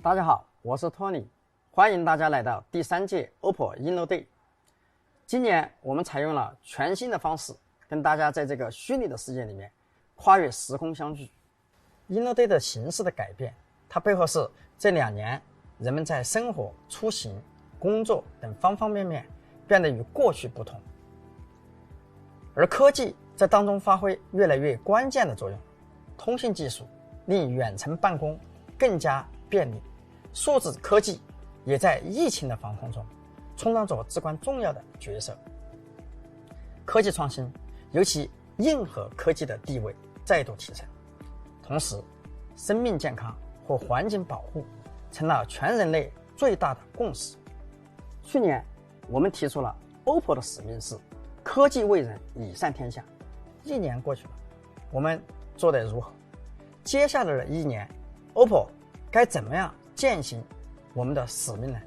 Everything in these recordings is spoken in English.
大家好，我是托尼，欢迎大家来到第3届 Oppo Inno Day。今年我们采用了全新的方式，跟大家在这个虚拟的世界里面跨越时空相聚。Inno Day 的形式的改变，它背后是这2年人们在生活、出行、工作等方方面面变得与过去不同，而科技在当中发挥越来越关键的作用。通信技术令远程办公更加便利，数字科技也在疫情的防控中充当着至关重要的角色。科技创新，尤其硬核科技的地位再度提升，同时生命健康和环境保护成了全人类最大的共识。去年我们提出了 Oppo 的使命是科技为人，以善天下。1年过去了，我们做得如何？接下来的1年 Oppo 该怎么样践行我们的使命呢？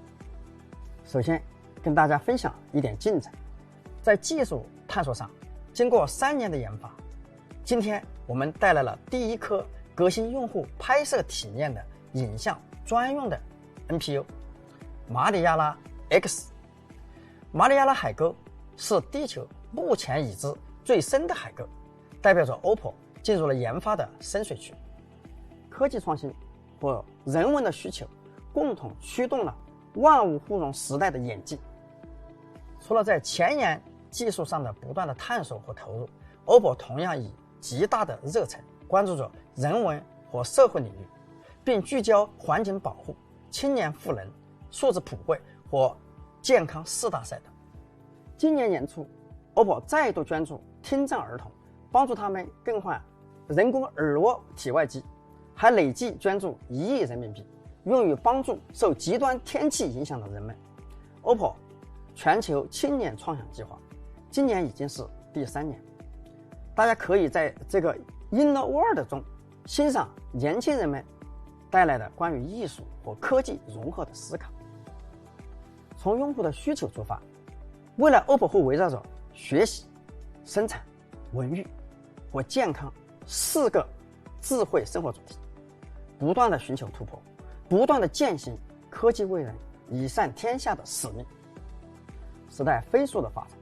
首先跟大家分享一点进展。在技术探索上，经过3年的研发，今天我们带来了第一颗革新用户拍摄体验的影像专用的 NPU 马里亚纳 X。 马里亚纳海沟是地球目前已知最深的海沟，代表着 Oppo 进入了研发的深水区。科技创新和人文的需求共同驱动了万物互融时代的演进。除了在前沿技术上的不断的探索和投入， Oppo 同样以极大的热忱关注着人文和社会领域，并聚焦环境保护、青年赋能、数字普惠和健康4大赛道。今年年初 Oppo 再度捐助听障儿童，帮助他们更换人工耳蜗体外机，还累计捐助1亿人民币，用于帮助受极端天气影响的人们。 Oppo 全球青年创想计划今年已经是第3年，大家可以在这个 Inno World 中欣赏年轻人们带来的关于艺术和科技融合的思考。从用户的需求出发，未来 Oppo 会围绕着学习、生产、文娱和健康4个智慧生活主题，不断的寻求突破，不断的践行科技为人，以善天下的使命。时代飞速的发展，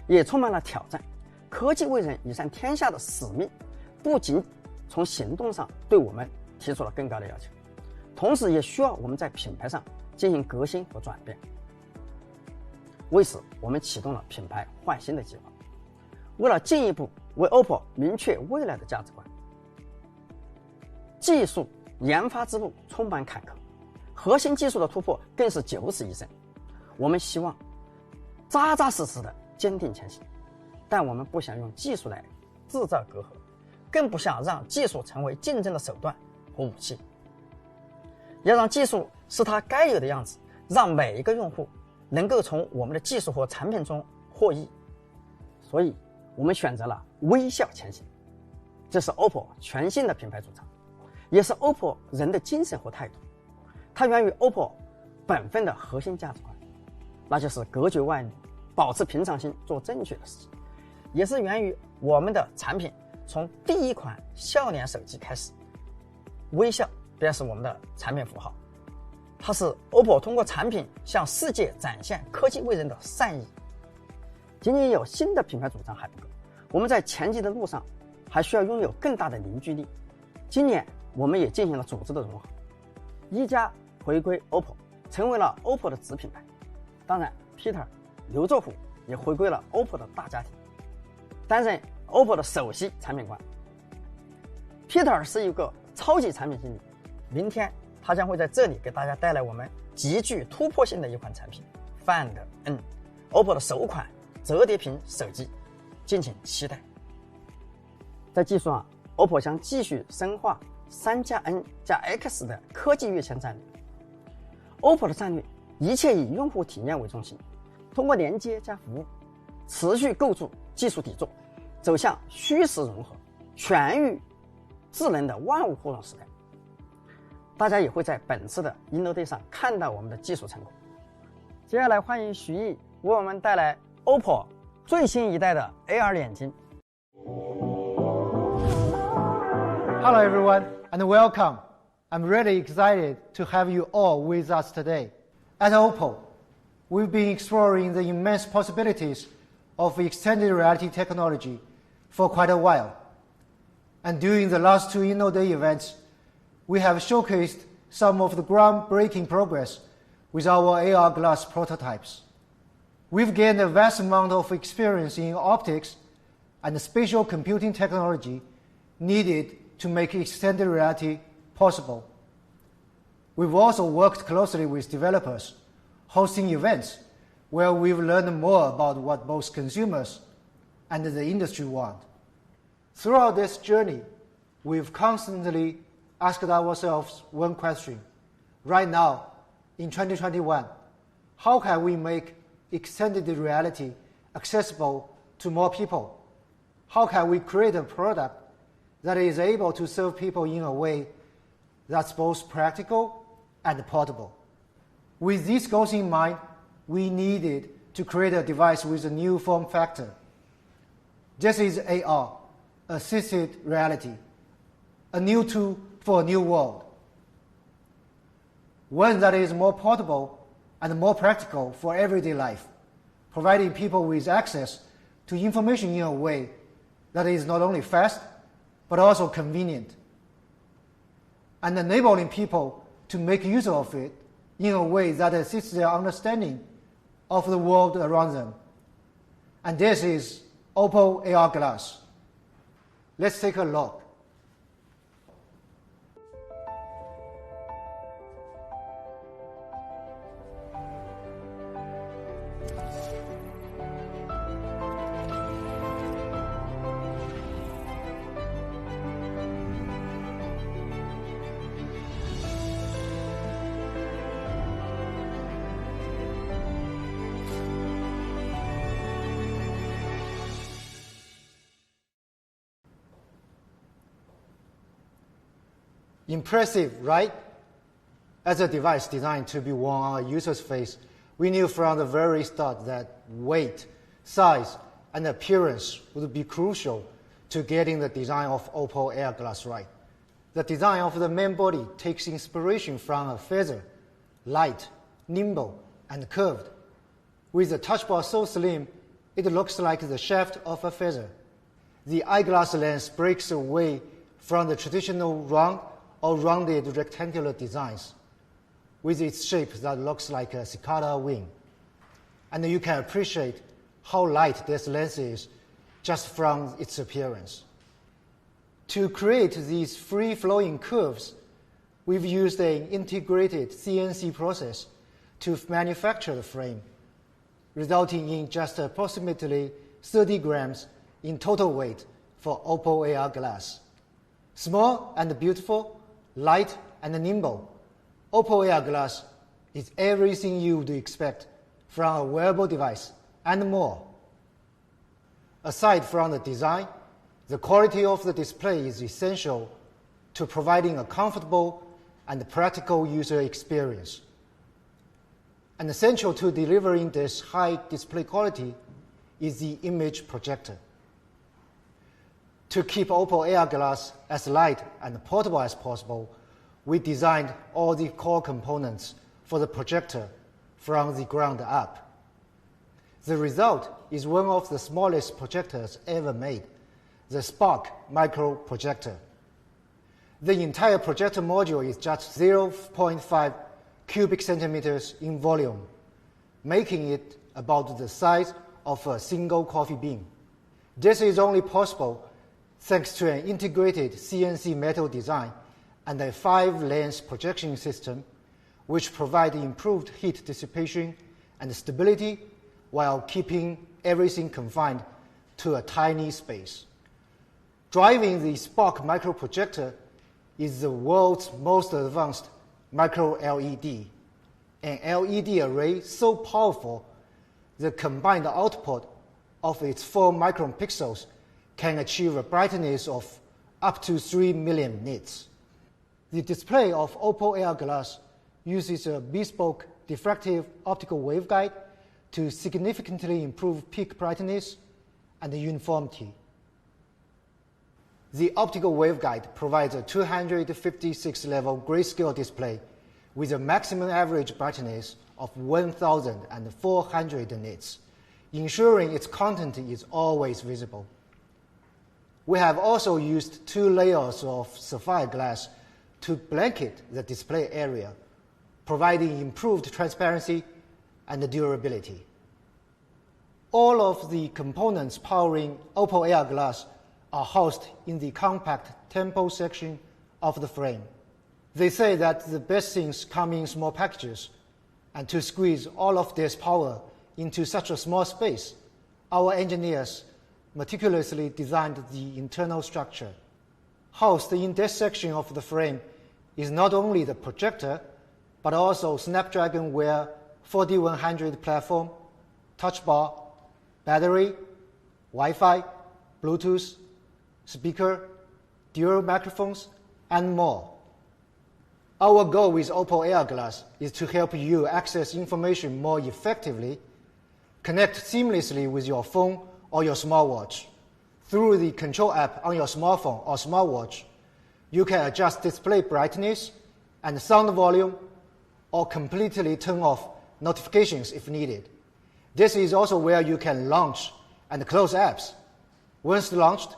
也充满了挑战。科技为人，以善天下的使命，不仅从行动上对我们提出了更高的要求，同时也需要我们在品牌上进行革新和转变。为此，我们启动了品牌焕新的计划，为了进一步为 Oppo 明确未来的价值观。技术研发之路充满坎坷，核心技术的突破更是九死一生。我们希望扎扎实实的坚定前行，但我们不想用技术来制造隔阂，更不想让技术成为竞争的手段和武器。要让技术是它该有的样子，让每一个用户能够从我们的技术和产品中获益。所以我们选择了微笑前行，这是 Oppo 全新的品牌主张，也是 Oppo 人的精神和态度。它源于 Oppo 本分的核心价值观，那就是隔绝外力，保持平常心，做正确的事情。也是源于我们的产品从第一款笑脸手机开始，微笑便是我们的产品符号。它是 Oppo 通过产品向世界展现科技为人的善意。仅仅有新的品牌主张还不够，我们在前进的路上还需要拥有更大的凝聚力。今年我们也进行了组织的融合，一加回归 Oppo， 成为了 Oppo 的子品牌。当然 Peter 刘作虎也回归了 Oppo 的大家庭，担任 Oppo 的首席产品官。Peter 是一个超级产品经理，明天他将会在这里给大家带来我们极具突破性的一款产品 Find N， Oppo 的首款折叠屏手机，敬请期待。在技术上 ，Oppo 将继续深化3+N+X 的科技跃迁战略。Oppo 的战略一切以用户体验为中心，通过连接加服务，持续构筑技术底座，走向虚实融合、全域智能的万物互动时代。大家也会在本次的 Inno Day 上看到我们的技术成果。接下来欢迎徐毅为我们带来 Oppo 最新一代的 AR 眼镜。Hello everyone and welcome. I'm really excited to have you all with us today. At Oppo, we've been exploring the immense possibilities of extended reality technology for quite a while. And during the last two Inno Day events, we have showcased some of the groundbreaking progress with our AR glass prototypes. We've gained a vast amount of experience in optics and spatial computing technology needed to make extended reality possible. We've also worked closely with developers, hosting events where we've learned more about what both consumers and the industry want. Throughout this journey, we've constantly asked ourselves one question. Right now, in 2021, how can we make extended reality accessible to more people? How can we create a product that is able to serve people in a way that's both practical and portable? With these goals in mind, we needed to create a device with a new form factor. This is AR, assisted reality, a new tool for a new world. One that is more portable and more practical for everyday life, providing people with access to information in a way that is not only fast, but also convenient, and enabling people to make use of it in a way that assists their understanding of the world around them. And this is Oppo AR Glass. Let's take a look. Impressive, right? As a device designed to be worn on a user's face, we knew from the very start that weight, size, and appearance would be crucial to getting the design of Oppo AR Glass right. The design of the main body takes inspiration from a feather, light, nimble, and curved. With the touch bar so slim, it looks like the shaft of a feather. The eyeglass lens breaks away from the traditional round or rounded rectangular designs, with its shape that looks like a cicada wing. And you can appreciate how light this lens is just from its appearance. To create these free-flowing curves, we've used an integrated CNC process to manufacture the frame, resulting in just approximately 30 grams in total weight for Oppo AR Glass. Small and beautiful, light and nimble, Oppo AR Glass is everything you would expect from a wearable device and more. Aside from the design, the quality of the display is essential to providing a comfortable and practical user experience. And essential to delivering this high display quality is the image projector. To keep Oppo AR Glass as light and portable as possible, we designed all the core components for the projector from the ground up. The result is one of the smallest projectors ever made, the Spark micro projector. The entire projector module is just 0.5 cubic centimeters in volume, making it about the size of a single coffee bean. This is only possible thanks to an integrated CNC metal design and a 5-lens projection system, which provide improved heat dissipation and stability while keeping everything confined to a tiny space. Driving the Spark microprojector is the world's most advanced micro LED, an LED array so powerful the combined output of its 4 micron pixels can achieve a brightness of up to 3 million nits. The display of Oppo AR Glass uses a bespoke diffractive optical waveguide to significantly improve peak brightness and uniformity. The optical waveguide provides a 256-level grayscale display with a maximum average brightness of 1,400 nits, ensuring its content is always visible. We have also used 2 layers of sapphire glass to blanket the display area, providing improved transparency and durability. All of the components powering Oppo Air Glass are housed in the compact temple section of the frame. They say that the best things come in small packages, and to squeeze all of this power into such a small space, our engineers meticulously designed the internal structure. Housed in this section of the frame is not only the projector, but also Snapdragon Wear 4100 platform, touch bar, battery, Wi-Fi, Bluetooth, speaker, dual microphones, and more. Our goal with Oppo Air Glass is to help you access information more effectively, connect seamlessly with your phone or your smartwatch. Through the control app on your smartphone or smartwatch, you can adjust display brightness and sound volume, or completely turn off notifications if needed. This is also where you can launch and close apps. Once launched,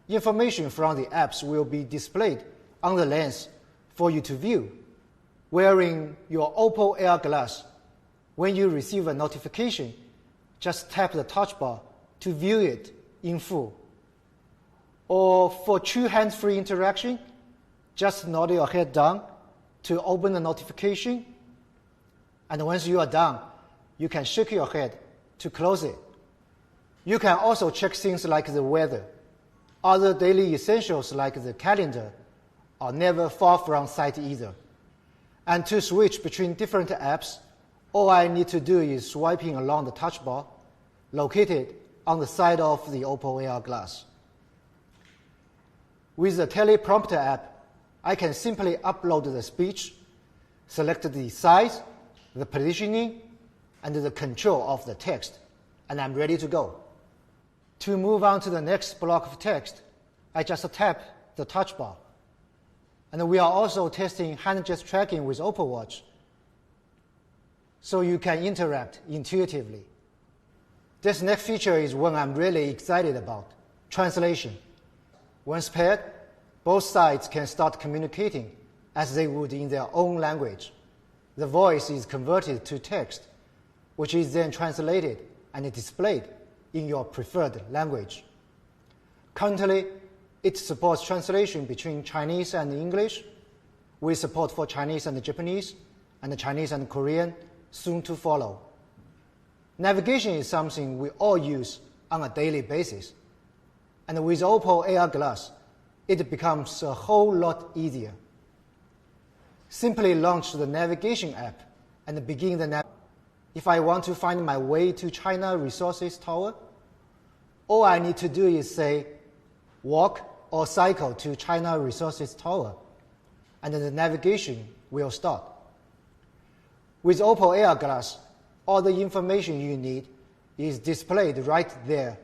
information from the apps will be displayed on the lens for you to view. Wearing your Oppo Air Glass, when you receive a notification, just tap the touch bar to view it in full. Or for true hands-free interaction, just nod your head down to open the notification, and once you are done, you can shake your head to close it. You can also check things like the weather. Other daily essentials like the calendar are never far from sight either. And to switch between different apps, all I need to do is swiping along the touch bar located on the side of the Oppo Air Glass. With the Teleprompter app, I can simply upload the speech, select the size, the positioning, and the control of the text, and I'm ready to go. To move on to the next block of text, I just tap the touch bar. And we are also testing hand gesture tracking with Oppo Watch, so you can interact intuitively. This next feature is one I'm really excited about: translation. Once paired, both sides can start communicating as they would in their own language. The voice is converted to text, which is then translated and displayed in your preferred language. Currently, it supports translation between Chinese and English, with support for Chinese and Japanese, and Chinese and Korean soon to follow. Navigation is something we all use on a daily basis, and with Oppo Air Glass, it becomes a whole lot easier. Simply launch the navigation app and begin the navigation. If I want to find my way to China Resources Tower, all I need to do is say, walk or cycle to China Resources Tower, and the navigation will start. With Oppo Air Glass, all the information you need is displayed right there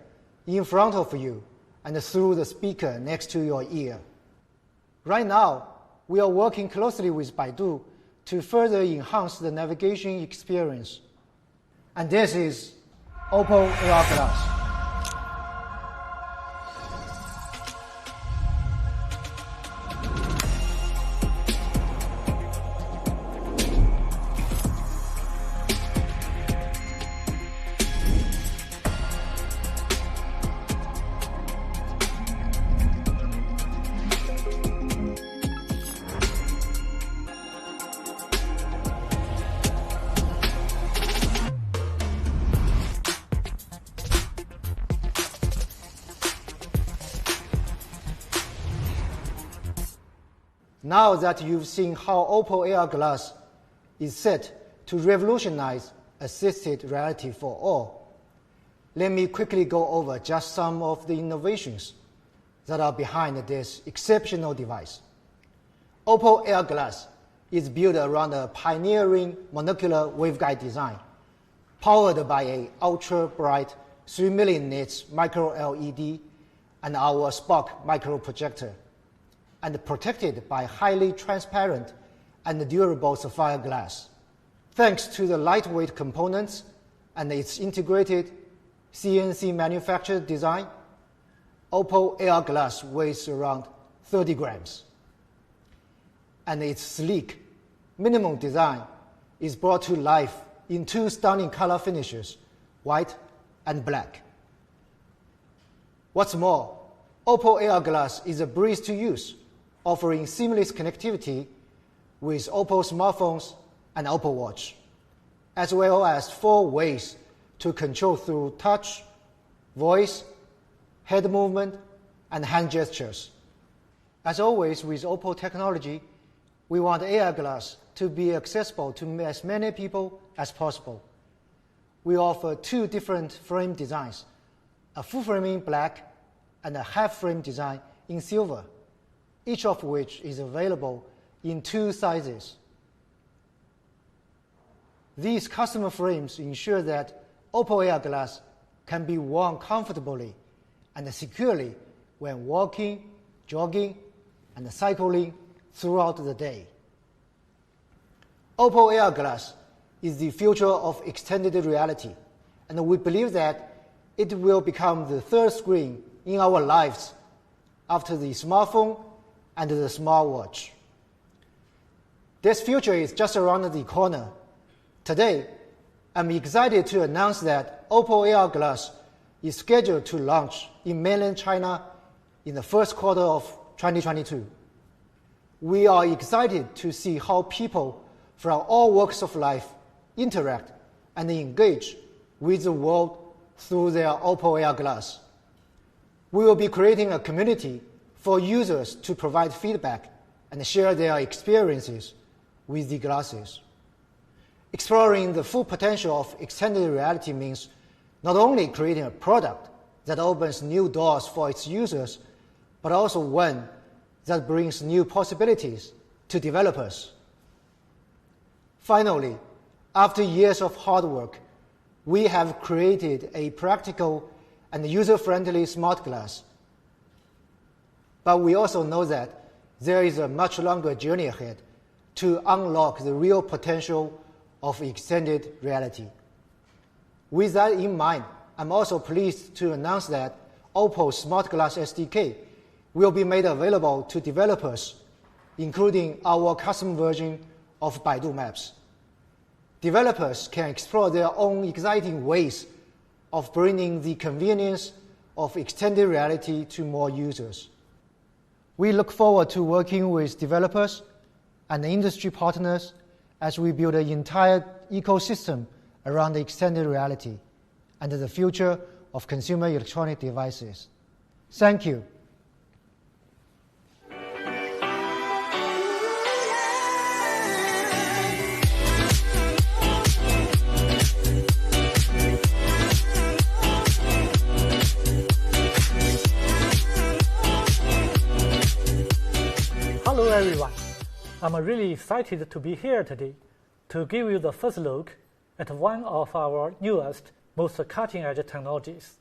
in front of you and through the speaker next to your ear. Right now, we are working closely with Baidu to further enhance the navigation experience. And this is Oppo Air Glass. Now that you've seen how Oppo Air Glass is set to revolutionize assisted reality for all, let me quickly go over just some of the innovations that are behind this exceptional device. Oppo Air Glass is built around a pioneering monocular waveguide design, powered by an ultra-bright 3 million nits micro LED and our Spark microprojector, and protected by highly transparent and durable sapphire glass. Thanks to the lightweight components and its integrated CNC manufactured design, Oppo AR glass weighs around 30 grams. And its sleek, minimal design is brought to life in two stunning color finishes, white and black. What's more, Oppo AR glass is a breeze to use, offering seamless connectivity with Oppo smartphones and Oppo Watch, as well as 4 ways to control through touch, voice, head movement, and hand gestures. As always with Oppo technology, we want AR glass to be accessible to as many people as possible. We offer 2 different frame designs, a full frame in black and a half frame design in silver, each of which is available in 2 sizes. These customer frames ensure that Oppo AR glass can be worn comfortably and securely when walking, jogging, and cycling throughout the day. Oppo AR glass is the future of extended reality, and we believe that it will become the 3rd screen in our lives after the smartphone and the smartwatch. This future is just around the corner. Today, I'm excited to announce that Oppo AR glass is scheduled to launch in mainland China in the first quarter of 2022. We are excited to see how people from all walks of life interact and engage with the world through their Oppo AR glass. We will be creating a community for users to provide feedback and share their experiences with the glasses. Exploring the full potential of extended reality means not only creating a product that opens new doors for its users, but also one that brings new possibilities to developers. Finally, after years of hard work, we have created a practical and user-friendly smart glass. But we also know that there is a much longer journey ahead to unlock the real potential of extended reality. With that in mind, I'm also pleased to announce that Oppo's Smart Glass SDK will be made available to developers, including our custom version of Baidu Maps. Developers can explore their own exciting ways of bringing the convenience of extended reality to more users. We look forward to working with developers and industry partners as we build an entire ecosystem around extended reality and the future of consumer electronic devices. Thank you. Hello everyone, I'm really excited to be here today to give you the first look at one of our newest, most cutting-edge technologies.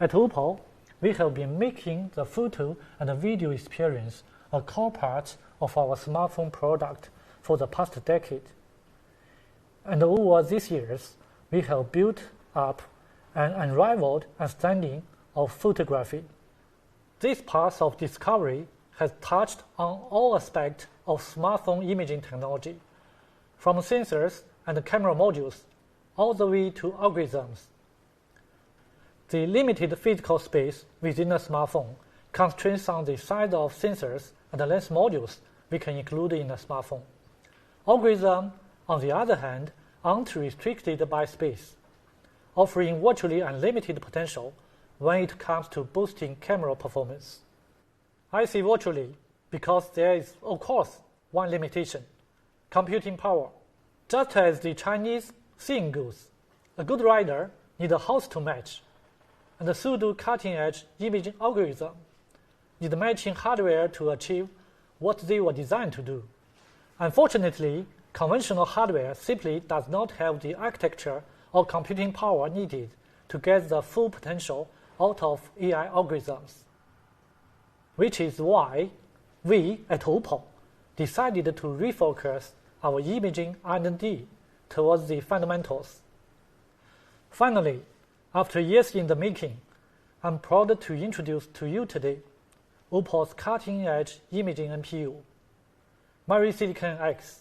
At Oppo, we have been making the photo and video experience a core part of our smartphone product for the past decade. And over these years, we have built up an unrivaled understanding of photography. This path of discovery has touched on all aspects of smartphone imaging technology, from sensors and camera modules all the way to algorithms. The limited physical space within a smartphone constrains on the size of sensors and lens modules we can include in a smartphone. Algorithms, on the other hand, aren't restricted by space, offering virtually unlimited potential when it comes to boosting camera performance. I say virtually because there is, of course, one limitation: computing power. Just as the Chinese saying goes, a good rider needs a horse to match, and the pseudo cutting-edge imaging algorithm need matching hardware to achieve what they were designed to do. Unfortunately, conventional hardware simply does not have the architecture or computing power needed to get the full potential out of AI algorithms, which is why we at Oppo decided to refocus our imaging R&D towards the fundamentals. Finally, after years in the making, I'm proud to introduce to you today Oppo's cutting-edge imaging NPU, MariSilicon X.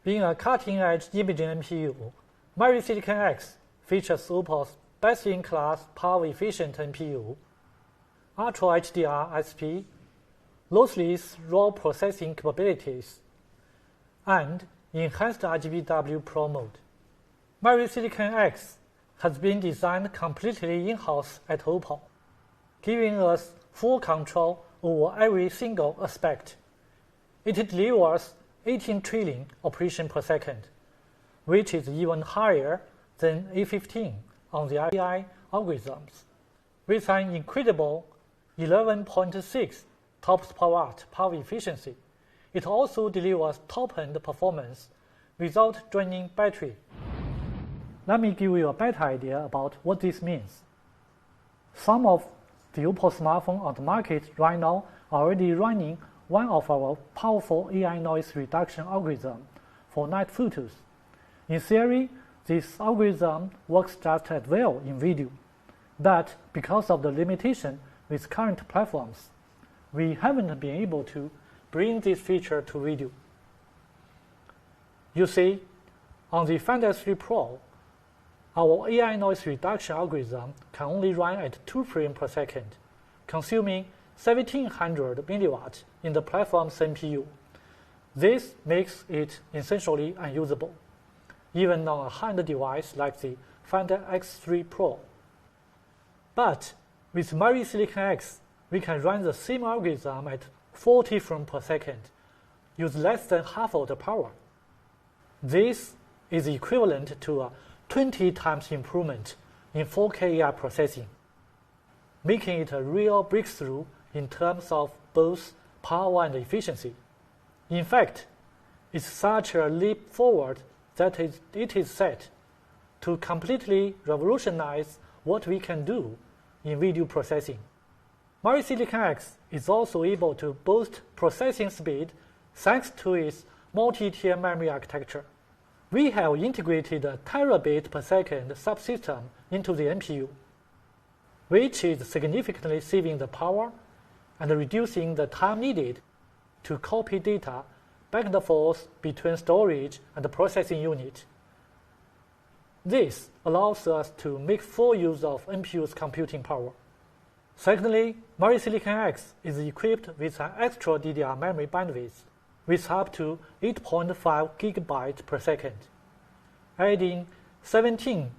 Being a cutting-edge imaging NPU, MariSilicon X features Oppo's best-in-class power-efficient NPU, Ultra HDR SP, lossless raw processing capabilities, and enhanced RGBW Pro mode. MariSilicon X has been designed completely in-house at Oppo, giving us full control over every single aspect. It delivers 18 trillion operations per second, which is even higher than A15 on the AI algorithms. With an incredible 11.6 TOPS per watt power efficiency, it also delivers top-end performance without draining battery. Let me give you a better idea about what this means. Some of the Oppo smartphones on the market right now are already running one of our powerful AI noise reduction algorithm for night photos. In theory, this algorithm works just as well in video, but because of the limitation with current platforms, we haven't been able to bring this feature to video. You see, on the Find S3 Pro, our AI noise reduction algorithm can only run at 2 frames per second, consuming 1700 milliwatts in the platform's NPU. This makes it essentially unusable, even on a high-end device like the Find X3 Pro. But with MariSilicon X, we can run the same algorithm at 40 frames per second, use less than half of the power. This is equivalent to a 20 times improvement in 4K AI processing, making it a real breakthrough in terms of both power and efficiency. In fact, it's such a leap forward that it is set to completely revolutionize what we can do in video processing. MariSilicon X is also able to boost processing speed thanks to its multi-tier memory architecture. We have integrated a terabit per second subsystem into the NPU, which is significantly saving the power and reducing the time needed to copy data back and forth between storage and the processing unit. This allows us to make full use of NPU's computing power. Secondly, MariSilicon X is equipped with an extra DDR memory bandwidth with up to 8.5 GB per second, adding 17%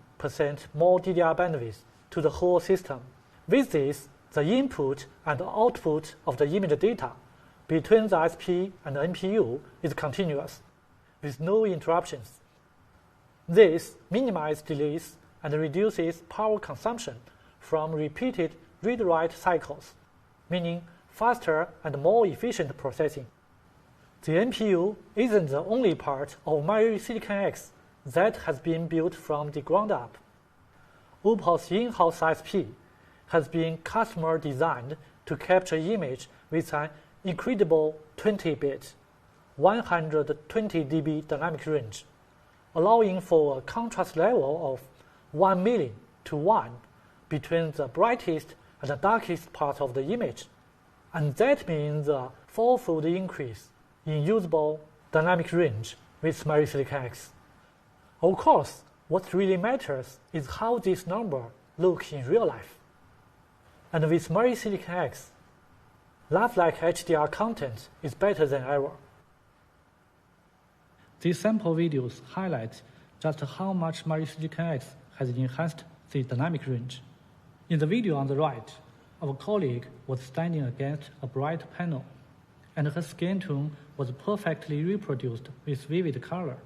more DDR bandwidth to the whole system. With this, the input and output of the image data between the SP and the NPU is continuous, with no interruptions. This minimizes delays and reduces power consumption from repeated read-write cycles, meaning faster and more efficient processing. The NPU isn't the only part of MariSilicon X that has been built from the ground up. Oppo's in-house SP has been customer designed to capture image with an incredible 20-bit, 120 dB dynamic range, allowing for a contrast level of 1 million to 1 between the brightest and the darkest part of the image. And that means a 4-fold increase in usable dynamic range with MariSilicon X. Of course, what really matters is how this number looks in real life. And with MariSilicon X, lifelike HDR content is better than ever. These sample videos highlight just how much MariSilicon X has enhanced the dynamic range. In the video on the right, our colleague was standing against a bright panel, and her skin tone was perfectly reproduced with vivid color,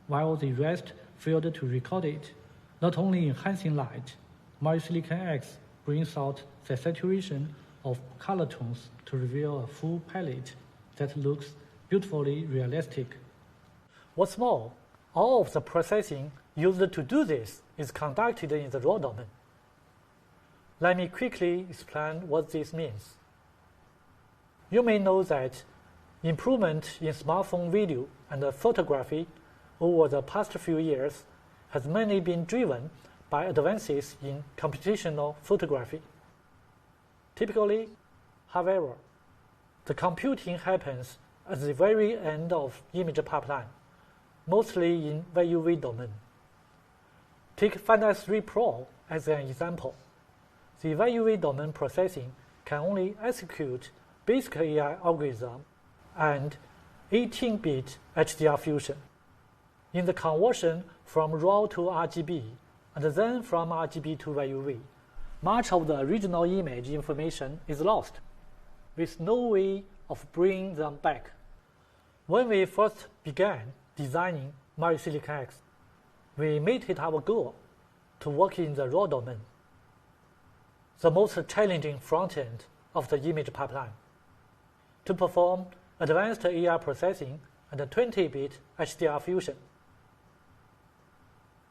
while the rest failed to record it. Not only enhancing light, Silicon X brings out the saturation of color tones to reveal a full palette that looks beautifully realistic. What's more, all of the processing used to do this is conducted in the raw domain. Let me quickly explain what this means. You may know that improvement in smartphone video and photography over the past few years has mainly been driven by advances in computational photography. Typically, however, the computing happens at the very end of image pipeline, mostly in VUV domain. Take Find S3 Pro as an example. The VUV domain processing can only execute basic AI algorithm and 18-bit HDR fusion. In the conversion from RAW to RGB, and then from RGB to VUV, much of the original image information is lost, with no way of bringing them back. When we first began designing Silicon X, we made it our goal to work in the raw domain, the most challenging front end of the image pipeline, to perform advanced AI processing and 20-bit HDR fusion.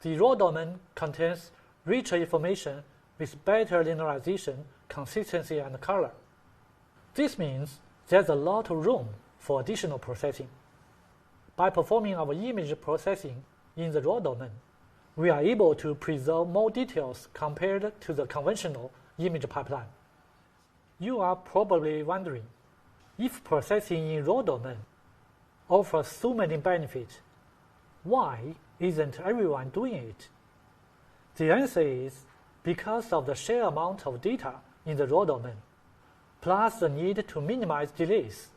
The raw domain contains richer information with better linearization, consistency, and color. This means there's a lot of room for additional processing. By performing our image processing in the raw domain, we are able to preserve more details compared to the conventional image pipeline. You are probably wondering, if processing in raw domain offers so many benefits, why isn't everyone doing it? The answer is because of the sheer amount of data in the raw domain, plus the need to minimize delays.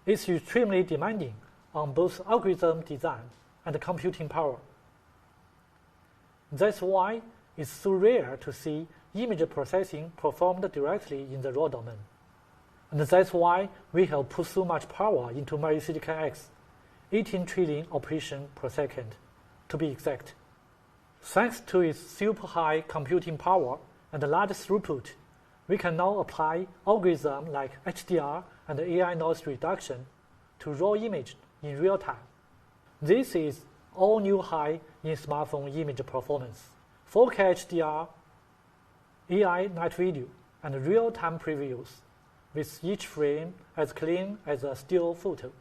It's extremely demanding on both algorithm design and computing power. That's why it's so rare to see image processing performed directly in the raw domain. And that's why we have put so much power into Silicon X, 18 trillion operations per second, to be exact. Thanks to its super high computing power and large throughput, we can now apply algorithms like HDR and AI noise reduction to raw image in real time. This is all new high in smartphone image performance. 4K HDR, AI night video, and real-time previews, with each frame as clean as a still photo.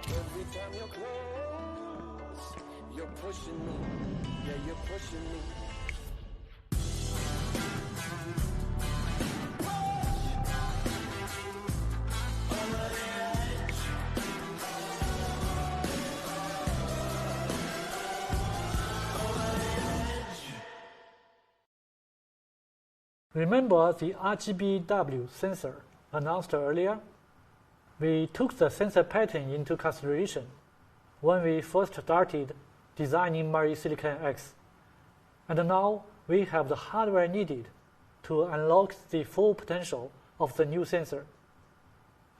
Every time you're close, you're pushing me. Yeah, you're pushing me. Remember the RGBW sensor announced earlier? We took the sensor pattern into consideration when we first started designing Silicon X, and now we have the hardware needed to unlock the full potential of the new sensor.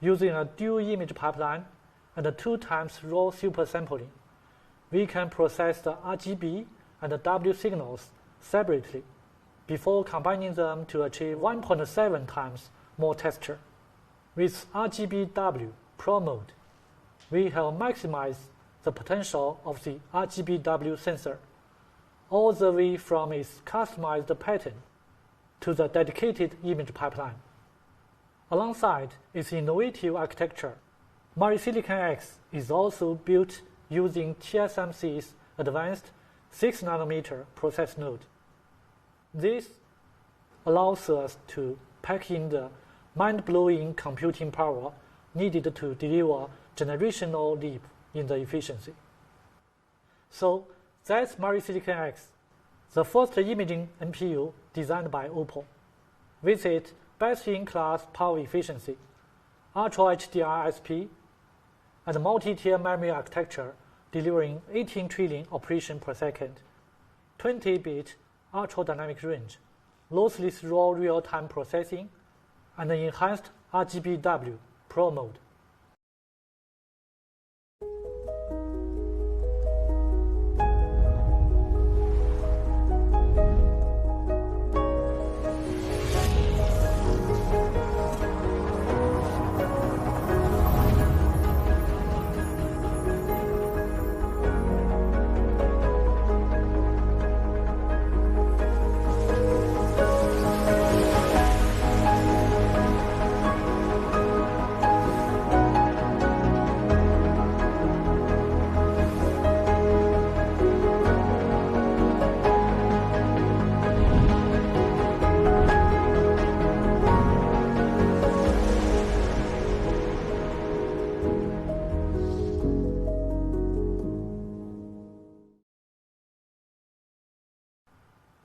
Using a dual image pipeline and 2x raw supersampling, we can process the RGB and W signals separately before combining them to achieve 1.7 times more texture. With RGBW Pro mode, we have maximized the potential of the RGBW sensor, all the way from its customized pattern to the dedicated image pipeline. Alongside its innovative architecture, Silicon X is also built using TSMC's advanced 6nm process node. This allows us to pack in the mind-blowing computing power needed to deliver generational leap in the efficiency. So that's Silicon X, the first imaging NPU designed by Oppo, with its best-in-class power efficiency, Ultra HDR SP, and multi-tier memory architecture delivering 18 trillion operations per second, 20-bit ultra-dynamic range, lossless raw real-time processing, and enhanced RGBW Pro mode.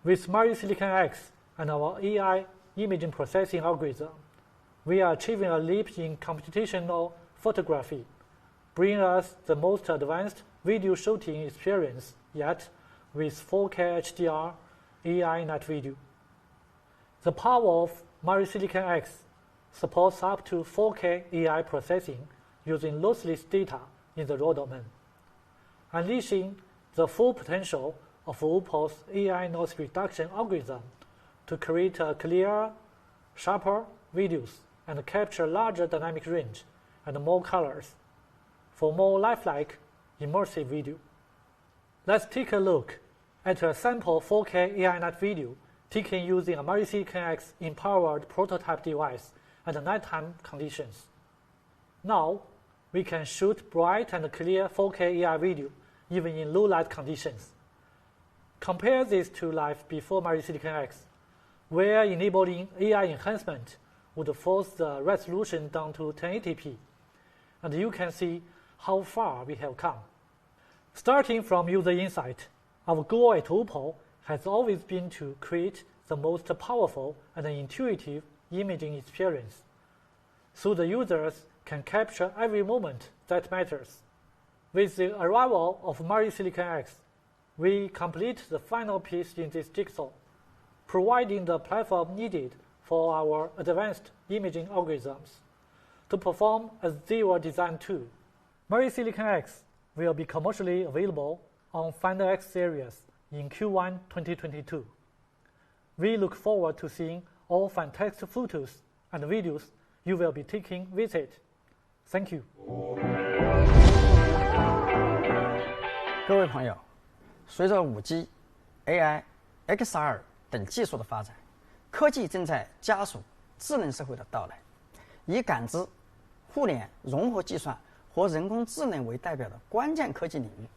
With Silicon X and our AI imaging processing algorithm, we are achieving a leap in computational photography, bringing us the most advanced video shooting experience yet with 4K HDR AI night video. The power of Silicon X supports up to 4K AI processing using lossless data in the raw domain, unleashing the full potential of Oppo's AI noise reduction algorithm to create a clearer, sharper videos and capture larger dynamic range and more colors for more lifelike, immersive video. Let's take a look at a sample 4K AI night video taken using a Silicon X empowered prototype device at nighttime conditions. Now, we can shoot bright and clear 4K AI video even in low light conditions. Compare this to life before Silicon X, where enabling AI enhancement would force the resolution down to 1080p, and you can see how far we have come. Starting from user insight, our goal at Oppo has always been to create the most powerful and intuitive imaging experience, so the users can capture every moment that matters. With the arrival of Silicon X, we complete the final piece in this jigsaw, providing the platform needed for our advanced imaging algorithms to perform as they were designed to. Silicon X will be commercially available on Finder X series in Q1 2022. We look forward to seeing all fantastic photos and videos you will be taking with it. Thank you. 各位朋友，随着5G、AI、XR 等技术的发展，科技正在加速智能社会的到来。以感知、互联、融合计算和人工智能为代表的关键科技领域，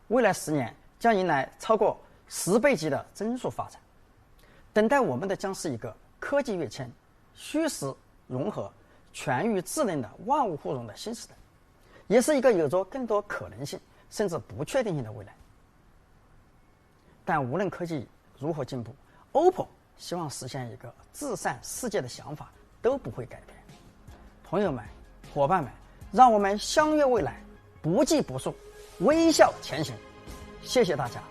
未来10年将迎来超过10倍级的增速发展。等待我们的将是一个科技跃迁、虚实融合、全域智能的万物互融的新时代，也是一个有着更多可能性甚至不确定性的未来。但无论科技如何进步， Oppo 希望实现一个至善世界的想法都不会改变。朋友们、伙伴们，让我们相约未来，不计不数，微笑前行。谢谢大家。